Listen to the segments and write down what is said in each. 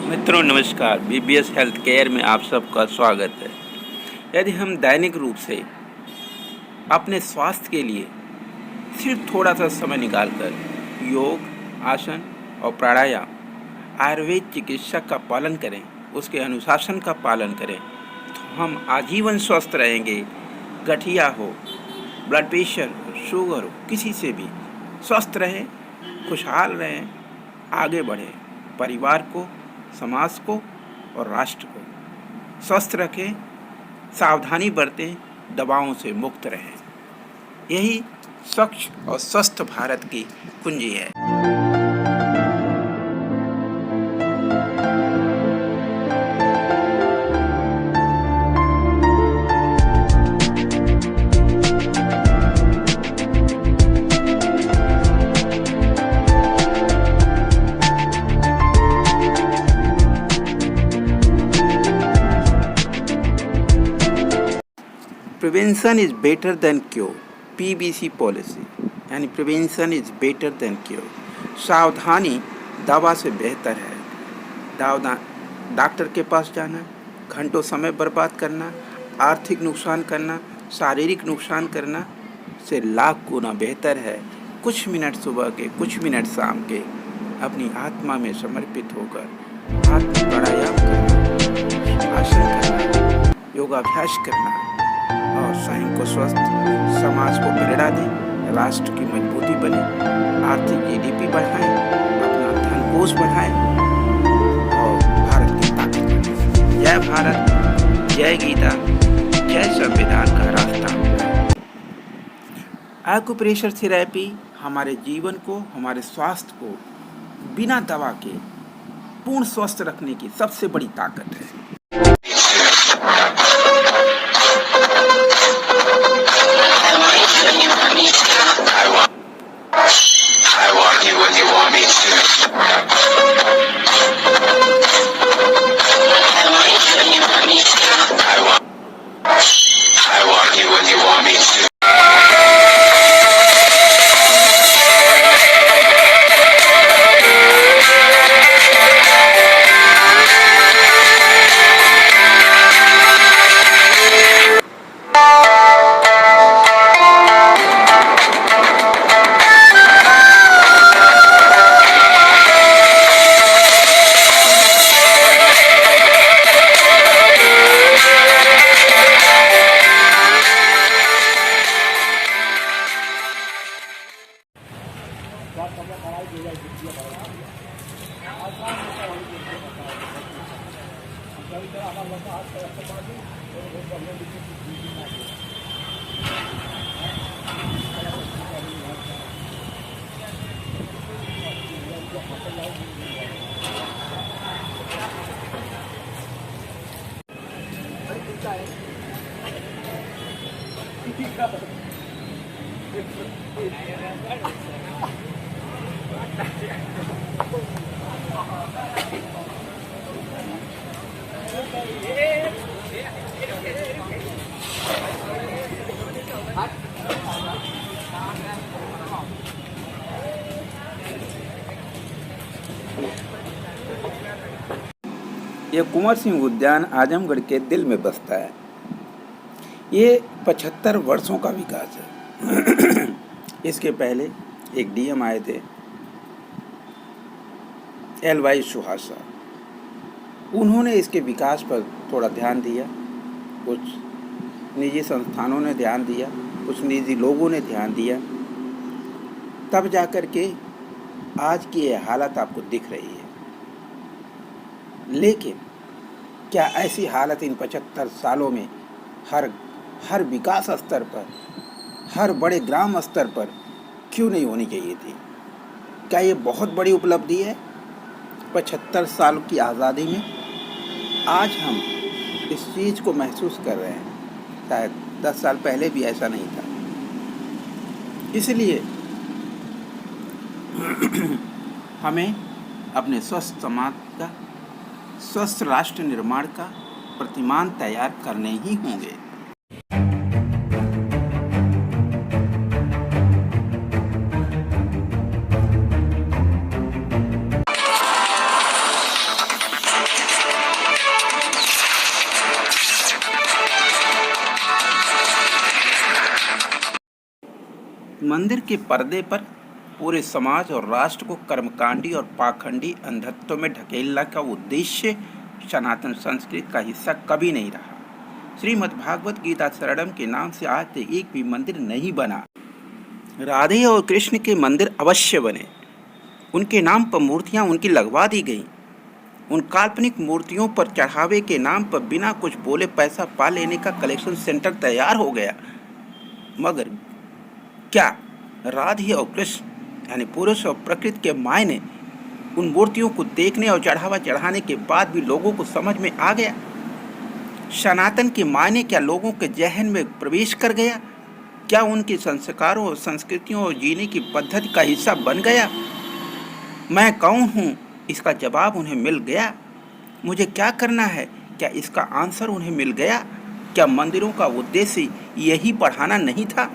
मित्रों नमस्कार। BBS health care में आप सबका स्वागत है। यदि हम दैनिक रूप से अपने स्वास्थ्य के लिए सिर्फ थोड़ा सा समय निकालकर योग, आसन और प्राणायाम, आयुर्वेद चिकित्सक का पालन करें, उसके अनुशासन का पालन करें, तो हम आजीवन स्वस्थ रहेंगे। गठिया हो, ब्लड प्रेशर हो, शुगर हो, किसी से भी स्वस्थ रहें, खुशहाल रहें, आगे बढ़ें, परिवार को, समाज को और राष्ट्र को स्वस्थ रखें, सावधानी बरतें, दवाओं से मुक्त रहें। यही स्वच्छ और स्वस्थ भारत की कुंजी है। Prevention is better than cure, PBC policy, यानी prevention is better than cure. सावधानी दवा से बेहतर है। डॉक्टर के पास जाना, घंटों समय बर्बाद करना, आर्थिक नुकसान करना, शारीरिक नुकसान करना से लाख गुना बेहतर है कुछ मिनट सुबह के, कुछ मिनट शाम के अपनी आत्मा में समर्पित होकर आत्म प्राणायाम करना, आसन करना, योगाभ्यास करना और स्वयं को स्वस्थ, समाज को प्रेरणा दें, राष्ट्र की मजबूती बने, आर्थिक जीडीपी बढ़ाएं, अपना धन कोष बढ़ाएं और भारत की ताकत बढ़ाएं। जय भारत, जय गीता, जय संविधान का रास्ता। एक्यूप्रेशर थेरेपी हमारे जीवन को, हमारे स्वास्थ्य को बिना दवा के पूर्ण स्वस्थ रखने की सबसे बड़ी ताकत है। यह कुंवर सिंह उद्यान आजमगढ़ के दिल में बसता है। ये 75 वर्षों का विकास है। इसके पहले एक डीएम आए थे, LY सुहासा। उन्होंने इसके विकास पर थोड़ा ध्यान दिया, कुछ निजी संस्थानों ने ध्यान दिया, कुछ निजी लोगों ने ध्यान दिया, तब जाकर के आज की ये हालत आपको दिख रही है। लेकिन क्या ऐसी हालत इन 75 सालों में हर विकास स्तर पर, हर बड़े ग्राम स्तर पर क्यों नहीं होनी चाहिए थी? क्या ये बहुत बड़ी उपलब्धि है? 75 साल की आज़ादी में आज हम इस चीज़ को महसूस कर रहे हैं। शायद 10 साल पहले भी ऐसा नहीं था। इसलिए हमें अपने स्वस्थ समाज का, स्वस्थ राष्ट्र निर्माण का प्रतिमान तैयार करने ही होंगे। मंदिर के पर्दे पर पूरे समाज और राष्ट्र को कर्मकांडी और पाखंडी अंधत्व में ढकेलने का उद्देश्य सनातन संस्कृति का हिस्सा कभी नहीं रहा। श्रीमद् भागवत गीता शरणम के नाम से आज तक एक भी मंदिर नहीं बना। राधे और कृष्ण के मंदिर अवश्य बने, उनके नाम पर मूर्तियां उनकी लगवा दी गई। उन काल्पनिक मूर्तियों पर चढ़ावे के नाम पर बिना कुछ बोले पैसा पा लेने का कलेक्शन सेंटर तैयार हो गया। मगर क्या राधे और कृष्ण यानी पुरुष और प्रकृति के मायने उन मूर्तियों को देखने और चढ़ावा चढ़ाने के बाद भी लोगों को समझ में आ गया? सनातन के मायने क्या लोगों के जहन में प्रवेश कर गया? क्या उनके संस्कारों और संस्कृतियों और जीने की पद्धति का हिस्सा बन गया? मैं कौन हूँ, इसका जवाब उन्हें मिल गया। मुझे क्या करना है, क्या इसका आंसर उन्हें मिल गया? क्या मंदिरों का उद्देश्य यही पढ़ाना नहीं था?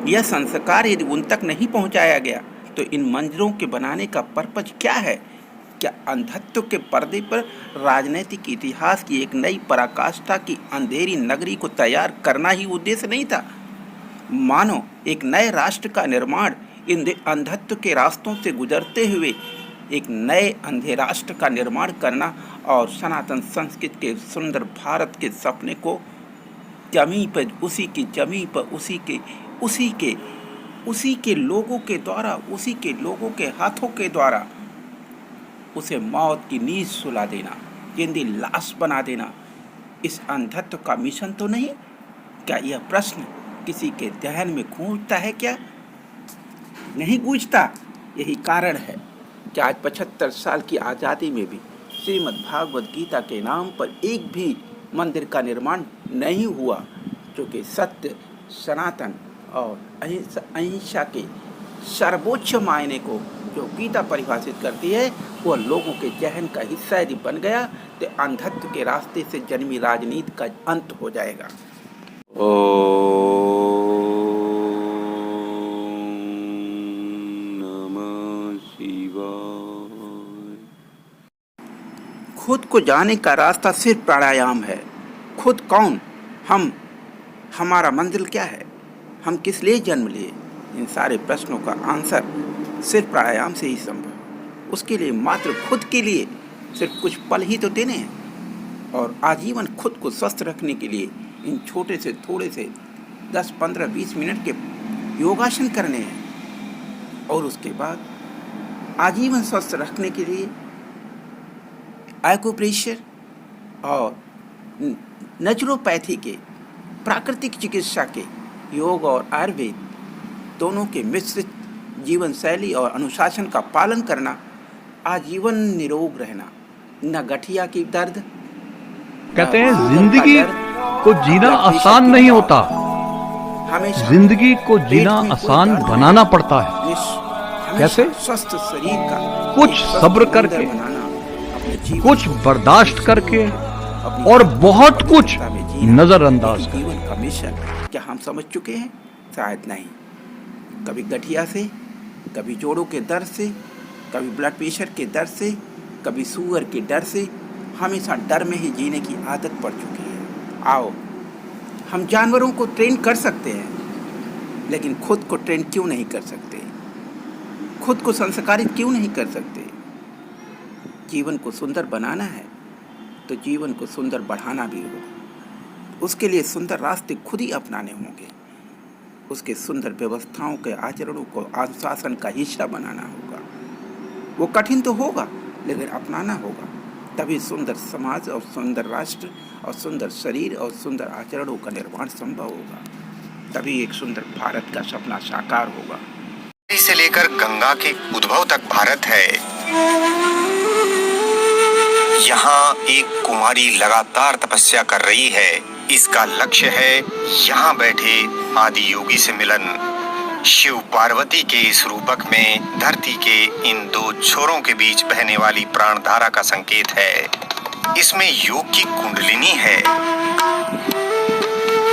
यह संस्कार यदि उन तक नहीं पहुँचाया गया तो इन मंदिरों के बनाने का पर्पज क्या है? क्या अंधत्व के पर्दे पर राजनीतिक इतिहास की एक नई पराकाष्ठा की अंधेरी नगरी को तैयार करना ही उद्देश्य नहीं था? मानो एक नए राष्ट्र का निर्माण इन अंधत्व के रास्तों से गुजरते हुए एक नए अंधे राष्ट्र का निर्माण करना और सनातन संस्कृति के सुंदर भारत के सपने को जमीन पर उसी के लोगों के द्वारा, उसी के लोगों के हाथों के द्वारा उसे मौत की नींद सुला देना, जिंदी लाश बना देना, इस अंधत्व का मिशन तो नहीं? क्या यह प्रश्न किसी के ध्यान में गूंजता है? क्या नहीं गूंजता? यही कारण है कि आज 75 साल की आज़ादी में भी श्रीमद् भागवत गीता के नाम पर एक भी मंदिर का निर्माण नहीं हुआ, जो कि सत्य, सनातन और अहिंसा के सर्वोच्च मायने को जो गीता परिभाषित करती है वह लोगों के जहन का हिस्सा यदि बन गया तो अंधत्व के रास्ते से जन्मी राजनीति का अंत हो जाएगा। खुद को जाने का रास्ता सिर्फ प्राणायाम है। खुद कौन? हम, हमारा मंजिल क्या है, हम किस लिए जन्म लिए? इन सारे प्रश्नों का आंसर सिर्फ प्राणायाम से ही संभव है। उसके लिए मात्र खुद के लिए सिर्फ कुछ पल ही तो देने हैं और आजीवन खुद को स्वस्थ रखने के लिए इन छोटे से थोड़े से 10, 15, 20 मिनट के योगासन करने हैं और उसके बाद आजीवन स्वस्थ रखने के लिए एक्यूप्रेशर और नेचुरोपैथी के, प्राकृतिक चिकित्सा के, योग और आयुर्वेद दोनों के मिश्रित जीवन शैली और अनुशासन का पालन करना, आजीवन निरोग रहना, न गठिया की दर्द। कहते हैं जिंदगी को जीना आसान नहीं होता, जिंदगी को जीना आसान बनाना पड़ता है। कैसे? स्वस्थ शरीर का कुछ सब्र करके, कुछ बर्दाश्त करके और बहुत कुछ नजरअंदाज कर। जीवन का मिशन क्या हम समझ चुके हैं? शायद नहीं। कभी गठिया से, कभी जोड़ों के दर्द से, कभी ब्लड प्रेशर के दर्द से, कभी शुगर के डर से, हमेशा डर में ही जीने की आदत पड़ चुकी है। आओ, हम जानवरों को ट्रेन कर सकते हैं, लेकिन खुद को ट्रेन क्यों नहीं कर सकते? खुद को संस्कारित क्यों नहीं कर सकते? जीवन को सुंदर बनाना है तो जीवन को सुंदर बढ़ाना भी होगा। उसके लिए सुंदर रास्ते खुद ही अपनाने होंगे। उसके सुंदर व्यवस्थाओं के आचरणों को अनुशासन का हिस्सा बनाना होगा। वो कठिन तो होगा, लेकिन अपनाना होगा। तभी सुंदर समाज और सुंदर राष्ट्र और सुंदर शरीर और सुंदर आचरणों का निर्माण संभव होगा। तभी एक सुंदर भारत का सपना साकार होगा। से लेकर गंगा के उद्भव तक भारत है। यहाँ एक कुमारी लगातार तपस्या कर रही है। इसका लक्ष्य है यहाँ बैठे आदि योगी से मिलन। शिव पार्वती के इस रूपक में धरती के इन दो छोरों के बीच बहने वाली प्राणधारा का संकेत है। इसमें योग की कुंडलिनी है।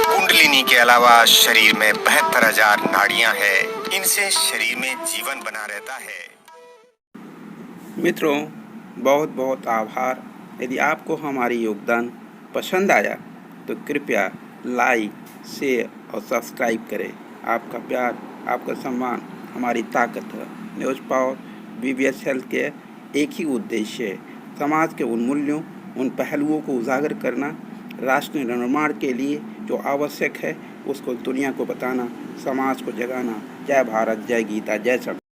कुंडलिनी के अलावा शरीर में 72,000 नाड़ियां हैं। इनसे शरीर में जीवन बना रहता है। मित्रों, बहुत बहुत आभार। यदि आपको हमारी योगदान पसंद आया तो कृपया लाइक, शेयर और सब्सक्राइब करें। आपका प्यार आपका सम्मान हमारी ताकत है। न्यूज़ पावर BBS हेल्थ के एक ही उद्देश्य है, समाज के उन मूल्यों, उन पहलुओं को उजागर करना, राष्ट्र निर्माण के लिए जो आवश्यक है उसको दुनिया को बताना, समाज को जगाना। जय भारत, जय गीता, जय संविधान।